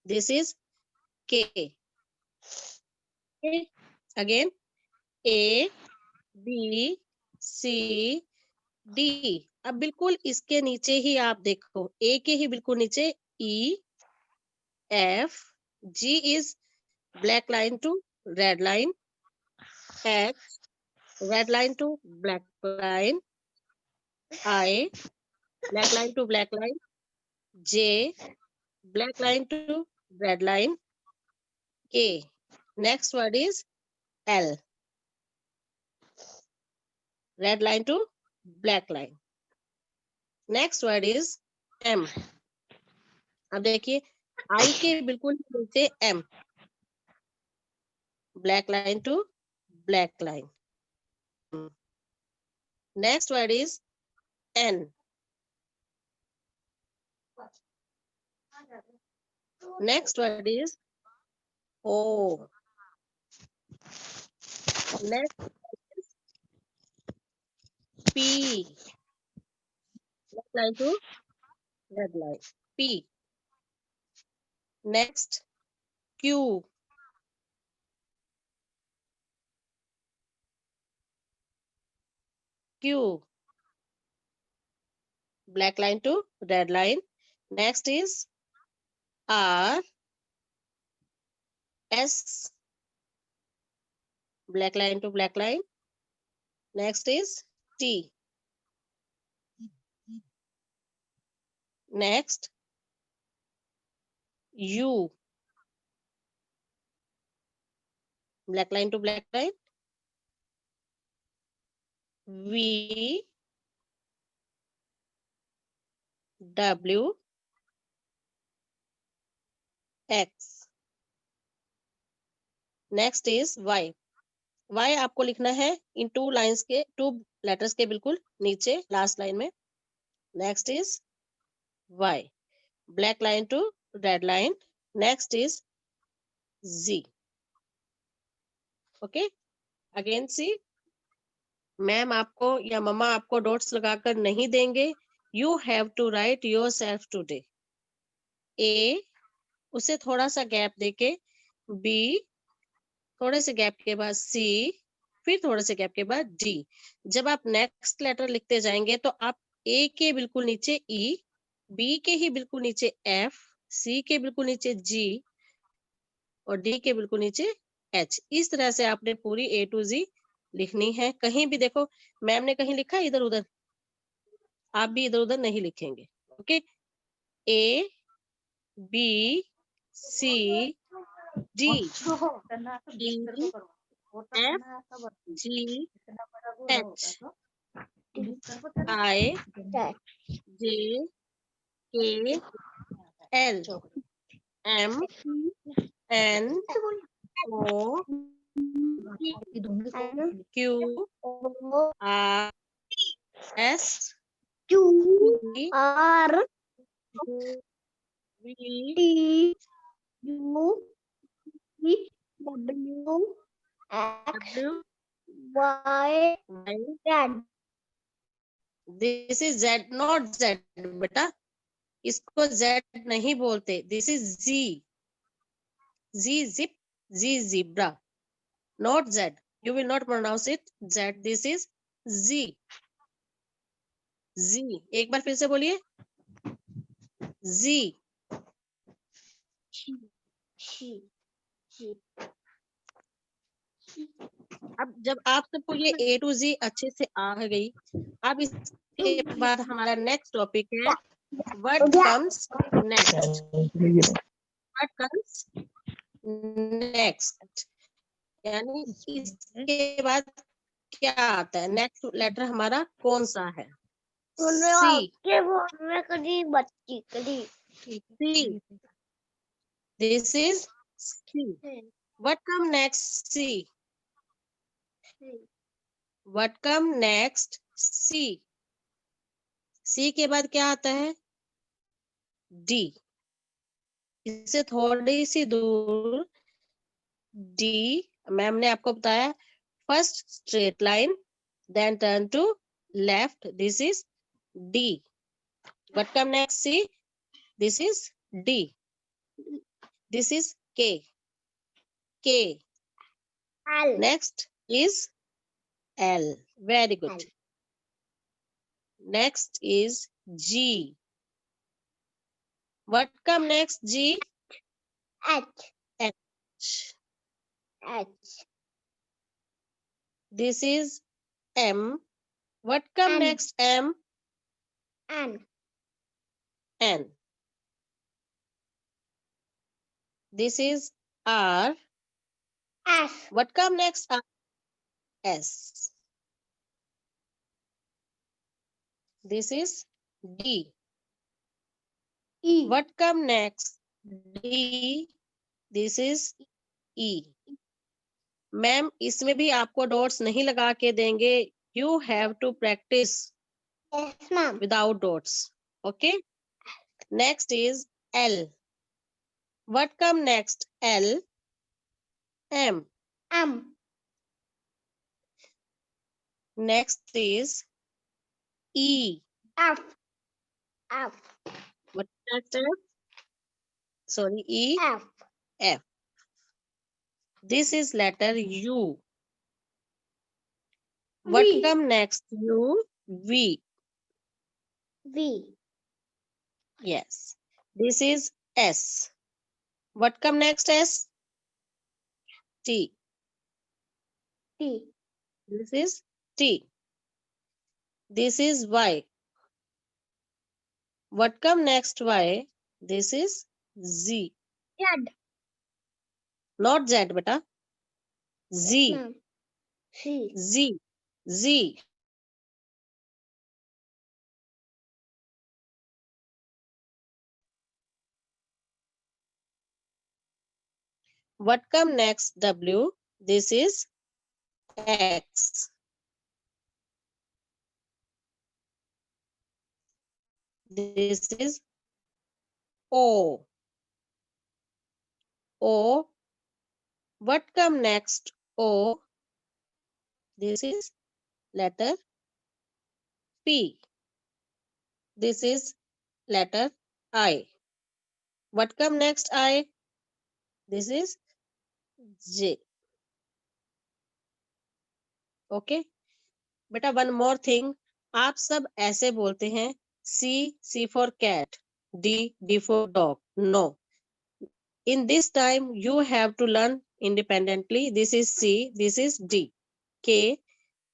This is K. Again A B C D. अब बिल्कुल इसके नीचे ही आप देखो, ए के ही बिल्कुल नीचे E F G is black line to red line, H red line to black line, I black line to black line, J black line to red line, K. Next word is L. Red line to black line. Next word is M. अब देखिए I के बिल्कुल नीचे M. Black line to black line. Next word is N. Next word is O. Next is P. Black line to red line. P. Next Q. Q. Black line to red line. Next is R. S. Black line to black line. Next is T. Next U. Black line to black line. V. W. X. Next is Y. Y आपको लिखना है इन two lines के, two letters के बिल्कुल नीचे last line में. Next is Y. Black line to red line. Next is Z. Okay. Again see. Ma'am आपको या मम्मा आपको डॉट्स लगाकर नहीं देंगे. You have to write yourself today. A. उसे थोड़ा सा गैप देके बी, थोड़े से गैप के बाद सी, फिर थोड़े से गैप के बाद डी. जब आप नेक्स्ट लेटर लिखते जाएंगे तो आप ए के बिल्कुल नीचे ई, बी के ही बिल्कुल नीचे एफ, सी के बिल्कुल नीचे जी और डी के बिल्कुल नीचे एच. इस तरह से आपने पूरी ए टू जी लिखनी है. कहीं भी देखो मैम ने कहीं लिखा इधर उधर, आप भी इधर उधर नहीं लिखेंगे. Okay. A B C D E F G H I J K L M N O Q R S T R V T U V W X W Y Y. Z. This is Z, not Z बेटा, इसको Z नहीं बोलते. This is Z. Z zip, Z zebra, not z. You will not pronounce it z. This is z. z. एक बार फिर से बोलिए z. अब जब आप सबको ये ए टू जी अच्छे से आ गई, अब इसके बाद हमारा नेक्स्ट टॉपिक है what comes next. What comes next यानी इसके बाद क्या आता है, नेक्स्ट लेटर हमारा कौन सा है. C. C. This is C. What come next C. What come next C. C के बाद क्या आता है डी. इससे थोड़ी सी दूर डी. मैम ने आपको बताया first straight line then turn to left. This is D. What come next C. This is D. This is K. K. L. Next is L. Very good. L. Next is G. What come next? G. H. H. H. This is M. What come N. next? M. N. N. This is R. S. What come next? R. S. This is D. E. What come next? D. This is E. Ma'am इसमें भी आपको dots नहीं लगा के देंगे. You have to practice Yes, ma'am. without dots. Okay. Next is L. What come next? L. M. M. Next is E. F. F. What next? F? Sorry, E. F. F. This is letter U. What V. come next? U. V. V. Yes. This is S. What come next? S. T. T. This is T. This is Y. What come next? Y. This is Z. Z. Not Z, beta. Z. Ma'am. C. Z. Z. What come next? W. This is X. This is O. O. What come next? O. This is letter P. This is letter I. What come next? I. This is J. Okay. बेटा one more thing, आप सब ऐसे बोलते हैं C for cat, D for dog. No. In this time, you have to learn independently. This is C, this is D, K,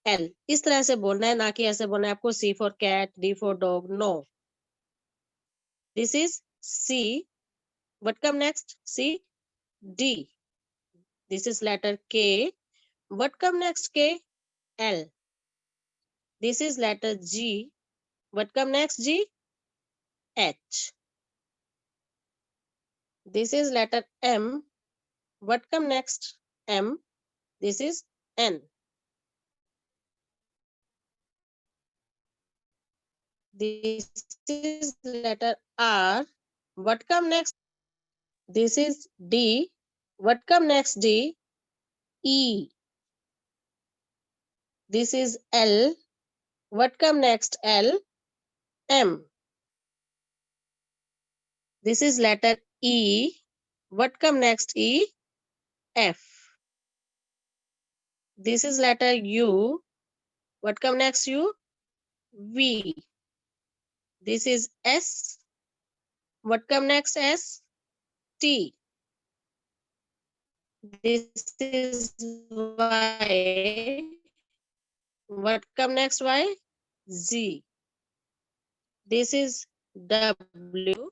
L. इस तरह से बोलना है, ना कि ऐसे बोलना है आपको C for cat, D for dog. No. This is C. What come next? C, D. This is letter K. What come next? K, L. This is letter G. What come next? G, H. This is letter M. What come next? M. This is N. This is letter R. What come next? This is D. What come next? D. E. This is L. What come next? L. M. This is letter E. What come next? E. F. This is letter U. What come next? U. V. This is S. What come next? S. T. This is Y. What come next? Y. Z. This is W.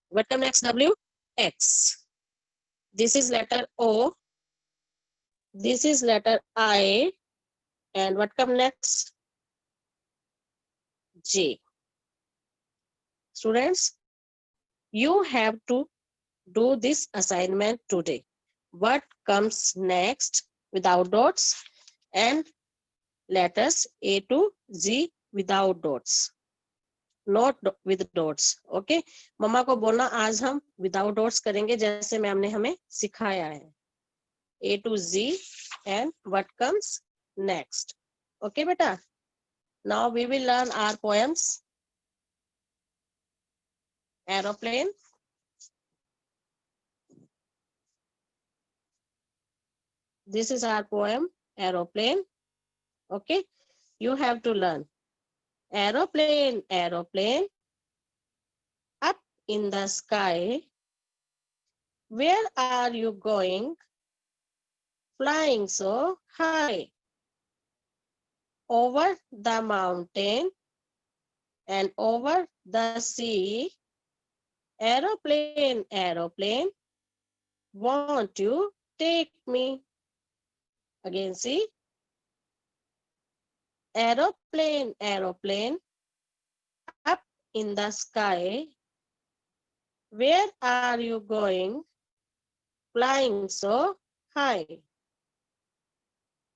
What come next? W. X. This is letter O. This is letter I. And what come next? J. Students, you have to do this assignment today. What comes next without dots and letters A to Z without dots, not with dots. Okay, मम्मा को बोलना आज हम without dots करेंगे जैसे ma'am ने हमें सिखाया है. A to Z and what comes next. Okay, beta. Now we will learn our poems. Aeroplane. This is our poem, Aeroplane. Okay, you have to learn. Aeroplane, aeroplane, up in the sky. Where are you going? Flying so high. Over the mountain and over the sea. Aeroplane, aeroplane, won't you take me? Again, see. Aeroplane, aeroplane, up in the sky. Where are you going? Flying so high.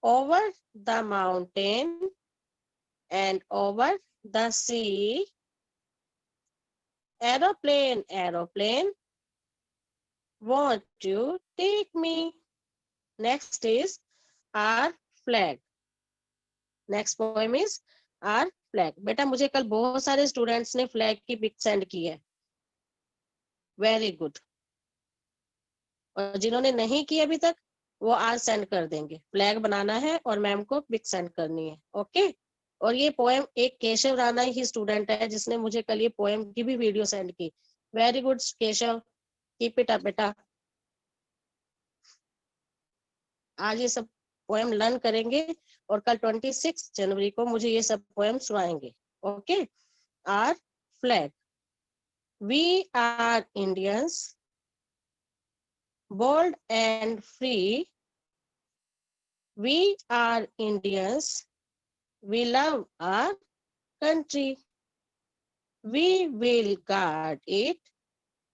Over the mountain and over the sea. Aeroplane, aeroplane, won't you take me? Next is our flag. Next poem is our flag. बेटा मुझे कल बहुत सारे students ने flag की pic send की है. Very good. और जिन्होंने नहीं की अभी तक वो आज सेंड कर देंगे. फ्लैग बनाना है और मैम को पिक सेंड करनी है. ओके. और ये पोएम एक केशव राणा ही स्टूडेंट है जिसने मुझे कल ये पोएम की भी वीडियो सेंड की. Very good Keshav, keep it up बेटा. आज ये सब पोएम लर्न करेंगे और कल 26 जनवरी को मुझे ये सब पोएम सुनाएंगे. Okay. Our flag. We are Indians, bold and free. We are Indians. We love our country. We will guard it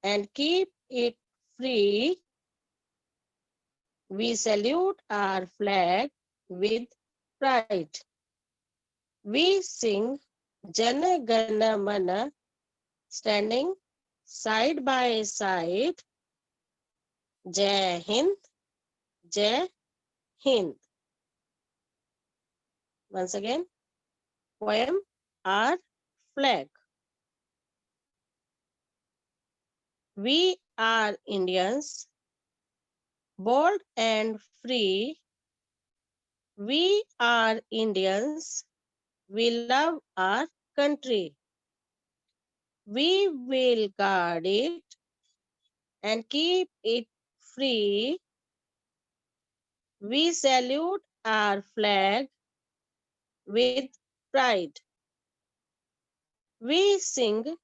and keep it free. We salute our flag with pride. We sing Jana Gana Mana, standing side by side. Jai Hind, Jai Hind. Once again, poem Our Flag. We are Indians, bold and free. We are Indians. We love our country. We will guard it and keep it free. We salute our flag with pride. We sing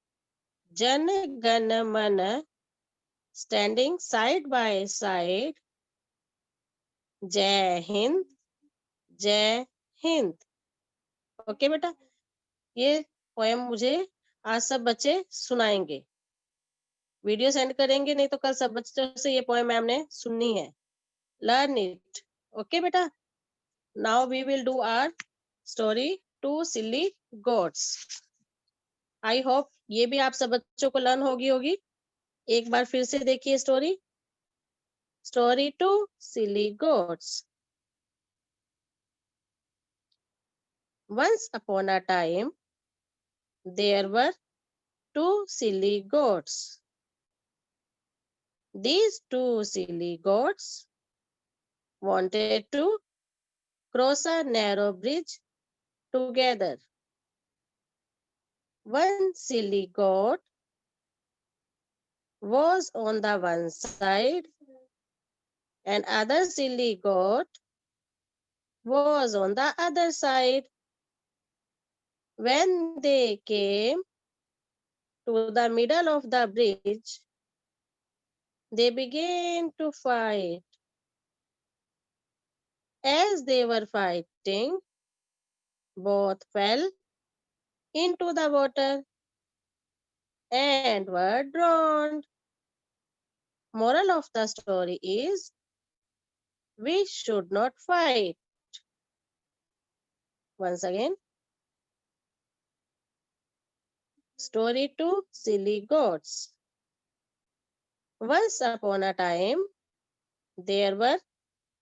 Jana Gana Mana, standing side by side. Jai Hind, Jai Hind. Okay बेटा, ये poem मुझे आज सब बच्चे सुनाएंगे. Video send करेंगे, नहीं तो कल सब बच्चों से ये पोएम मैम ने सुननी है. Learn it. ओके बेटा. Now we will do our story two silly goats. I hope ये भी आप सब बच्चों को लर्न होगी. एक बार फिर से देखिए story. Story two silly goats. Once upon a time, there were two silly goats. These two silly goats wanted to cross a narrow bridge together. One silly goat was on the one side and other silly goat was on the other side. When they came to the middle of the bridge, they began to fight. As they were fighting, both fell into the water and were drowned. Moral of the story is, we should not fight. Once again, story two silly goats. Once upon a time, there were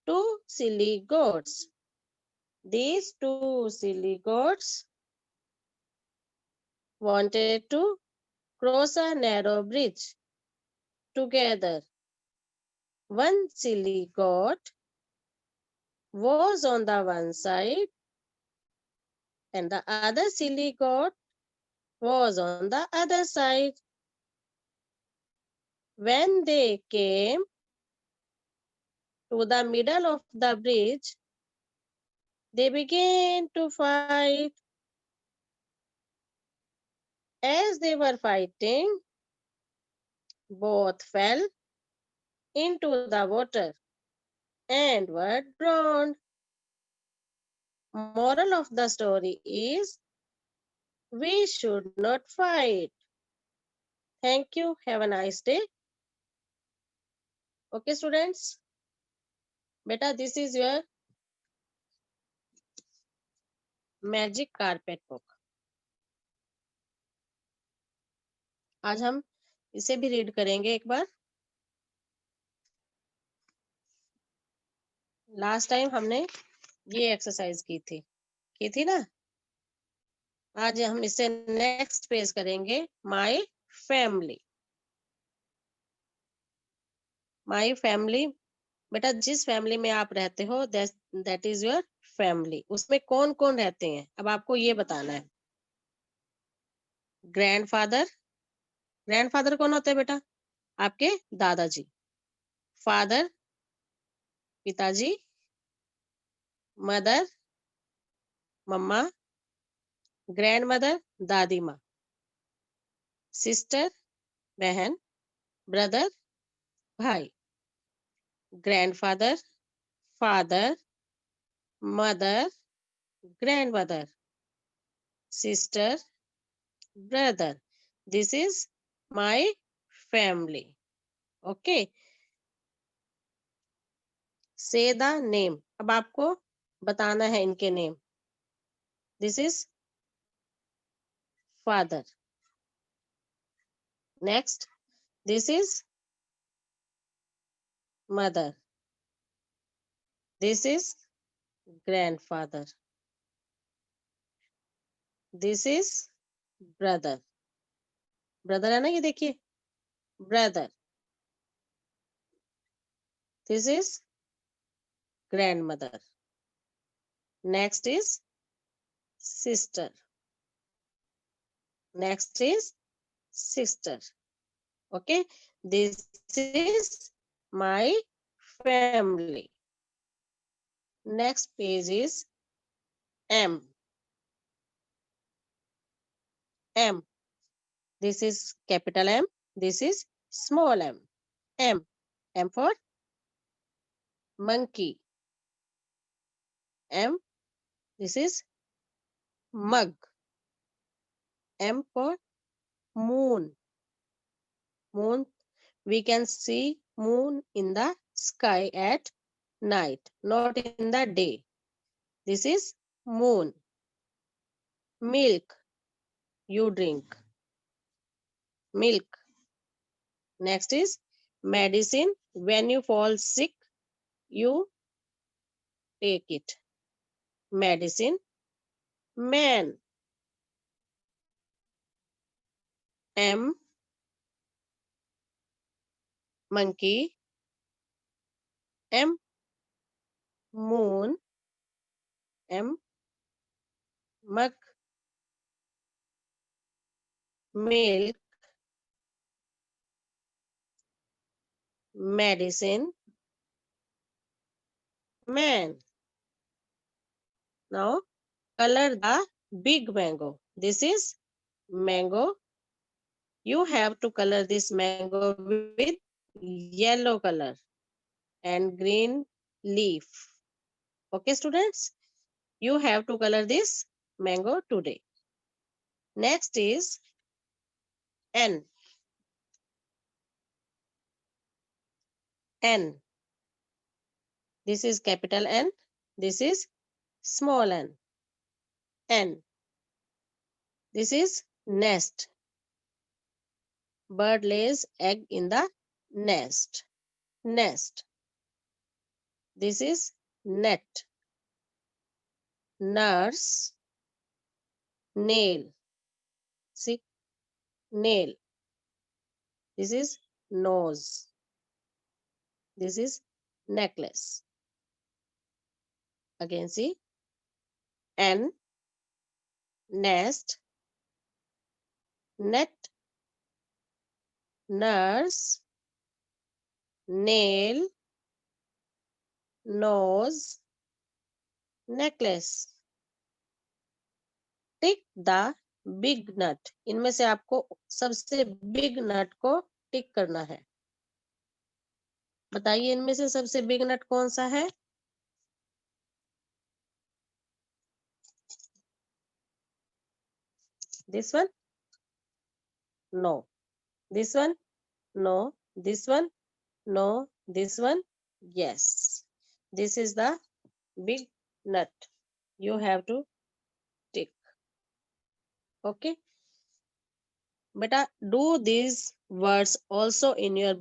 two silly goats. These two silly goats wanted to cross a narrow bridge together. One silly goat was on the one side and the other silly goat was on the other side. When they came to the middle of the bridge, they began to fight. As they were fighting, both fell into the water and were drowned. Moral of the story is we should not fight. Thank you. Have a nice day. Okay, students. Beta, this is your magic carpet book. आज हम इसे भी read करेंगे एक बार. Last time हमने ये exercise की थी ना. आज हम इसे नेक्स्ट पेज करेंगे. My family. My family. बेटा जिस फैमिली में आप रहते हो दैट इज योर फैमिली. उसमें कौन कौन रहते हैं अब आपको ये बताना है. ग्रैंडफादर. ग्रैंडफादर कौन होते हैं बेटा? आपके दादाजी. फादर पिताजी. मदर मम्मा. ग्रैंड मदर दादी माँ. सिस्टर बहन. ब्रदर भाई. Grandfather father mother grandmother sister brother. This is my family. Okay. Say the name. अब आपको बताना है इनके name. This is father. Next, this is mother. This is grandfather. This is brother. Brother है ना, ये देखिए brother. This is grandmother. Next is sister. Next is sister. Okay, this is my family. Next page is M. M. This is capital M. This is small m. M. M for monkey. M. This is mug. M for moon. Moon. We can see moon in the sky at night, not in the day. This is moon. Milk. You drink milk. Next is medicine. When you fall sick, you take it. Medicine. Man. M. Monkey. M. Moon. M. Mug. Milk. Medicine. Man. Now color the big mango. This is mango. You have to color this mango with yellow color and green leaf. Okay, students, you have to color this mango today. Next is N. N. This is capital N. This is small n. N. This is nest. Bird lays egg in the nest. Nest. This is net. Nurse. Nail. See, nail. This is nose. This is necklace. Again, see. N, nest, net, nurse, nail, nose, necklace. Tick the big nut. इनमें से आपको सबसे big नट को टिक करना है. बताइए इनमें से सबसे बिग नट कौन सा है? This one? No. This one? No. This one? No. This one? Yes. This is the big nut. You have to tick. Okay. Beta, do these words also in your book.